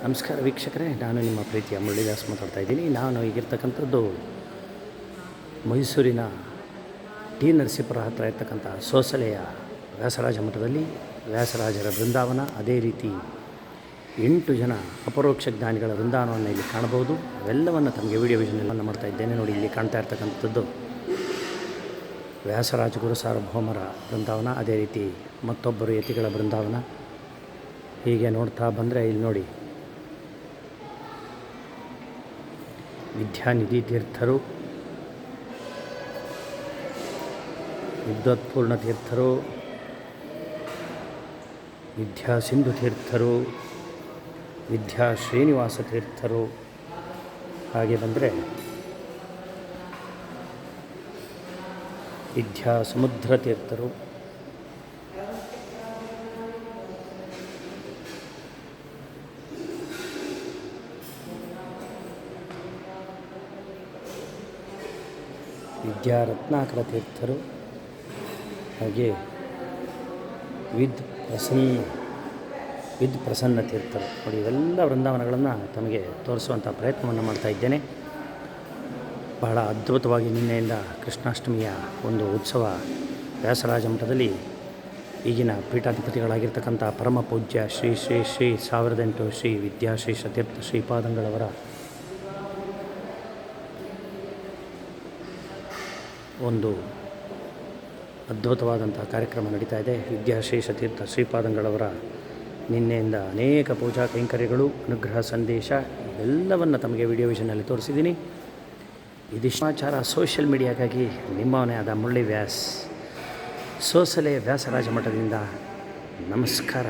ನಮಸ್ಕಾರ ವೀಕ್ಷಕರೇ, ನಾನು ನಿಮ್ಮ ಪ್ರೀತಿಯ ಮುರಳಿದಾಸ್ ಮಾತಾಡ್ತಾ ಇದ್ದೀನಿ. ನಾನು ಈಗಿರ್ತಕ್ಕಂಥದ್ದು ಮೈಸೂರಿನ ಟಿ ನರಸೀಪುರ ಹತ್ತಿರ ಇರ್ತಕ್ಕಂಥ ಸೋಸಲೆಯ ವ್ಯಾಸರಾಜ ಮಠದಲ್ಲಿ ವ್ಯಾಸರಾಜರ ಬೃಂದಾವನ, ಅದೇ ರೀತಿ 8 ಜನ ಅಪರೋಕ್ಷ ಜ್ಞಾನಿಗಳ ಬೃಂದಾವನವನ್ನು ಇಲ್ಲಿ ಕಾಣಬಹುದು. ಅವೆಲ್ಲವನ್ನು ತಮಗೆ ವಿಡಿಯೋ ವಿಷನ್ ಮಾಡ್ತಾ ಇದ್ದೇನೆ. ನೋಡಿ, ಇಲ್ಲಿ ಕಾಣ್ತಾ ಇರ್ತಕ್ಕಂಥದ್ದು ವ್ಯಾಸರಾಜ ಗುರು ಸಾರ್ವಭೌಮರ ಬೃಂದಾವನ, ಅದೇ ರೀತಿ ಮತ್ತೊಬ್ಬರು ಯತಿಗಳ ಬೃಂದಾವನ. ಹೀಗೆ ನೋಡ್ತಾ ಬಂದರೆ ಇಲ್ಲಿ ನೋಡಿ, ವಿದ್ಯಾನಿಧಿ ತೀರ್ಥರು, ವಿದ್ವತ್ಪೂರ್ಣ ತೀರ್ಥರು, ವಿದ್ಯಾ ಸಿಂಧು ತೀರ್ಥರು, ವಿದ್ಯಾ ಶ್ರೀನಿವಾಸ ತೀರ್ಥರು, ಹಾಗೆ ಬಂದರೆ ವಿದ್ಯಾ ಸಮುದ್ರ ತೀರ್ಥರು, ವಿದ್ಯಾ ರತ್ನಾಕರ ತೀರ್ಥರು, ಹಾಗೆ ವಿದ್ ಪ್ರಸನ್ನ ತೀರ್ಥರು. ನೋಡಿ, ಇವೆಲ್ಲ ವೃಂದಾವನಗಳನ್ನು ತಮಗೆ ತೋರಿಸುವಂಥ ಪ್ರಯತ್ನವನ್ನು ಮಾಡ್ತಾ ಇದ್ದೇನೆ. ಬಹಳ ಅದ್ಭುತವಾಗಿ ನಿನ್ನೆಯಿಂದ ಕೃಷ್ಣಾಷ್ಟಮಿಯ ಒಂದು ಉತ್ಸವ ವ್ಯಾಸರಾಜ ಮಠದಲ್ಲಿ ಈಗಿನ ಪೀಠಾಧಿಪತಿಗಳಾಗಿರ್ತಕ್ಕಂಥ ಪರಮ ಪೂಜ್ಯ ಶ್ರೀ ಶ್ರೀ ಶ್ರೀ 1008 ಶ್ರೀ ವಿದ್ಯಾಶ್ರೀ ಸತೀರ್ಥ ಶ್ರೀಪಾದಂಗಳವರ ಒಂದು ಅದ್ಭುತವಾದಂಥ ಕಾರ್ಯಕ್ರಮ ನಡೀತಾ ಇದೆ. ವಿದ್ಯಾಶ್ರೀ ಸತೀರ್ಥ ಶ್ರೀಪಾದಂಗಳವರ ನಿನ್ನೆಯಿಂದ ಅನೇಕ ಪೂಜಾ ಕೈಂಕರ್ಯಗಳು, ಅನುಗ್ರಹ ಸಂದೇಶ ಎಲ್ಲವನ್ನು ತಮಗೆ ವಿಡಿಯೋ ವಿಷನಲ್ಲಿ ತೋರಿಸಿದ್ದೀನಿ. ಇದು ಸಮಾಚಾರ ಸೋಷಿಯಲ್ ಮೀಡಿಯಾಗಾಗಿ ನಿಮ್ಮವನೇ ಆದ ಮುರಳಿ ವ್ಯಾಸ್, ಸೋಸಲೆ ವ್ಯಾಸರಾಜ ಮಠದಿಂದ ನಮಸ್ಕಾರ.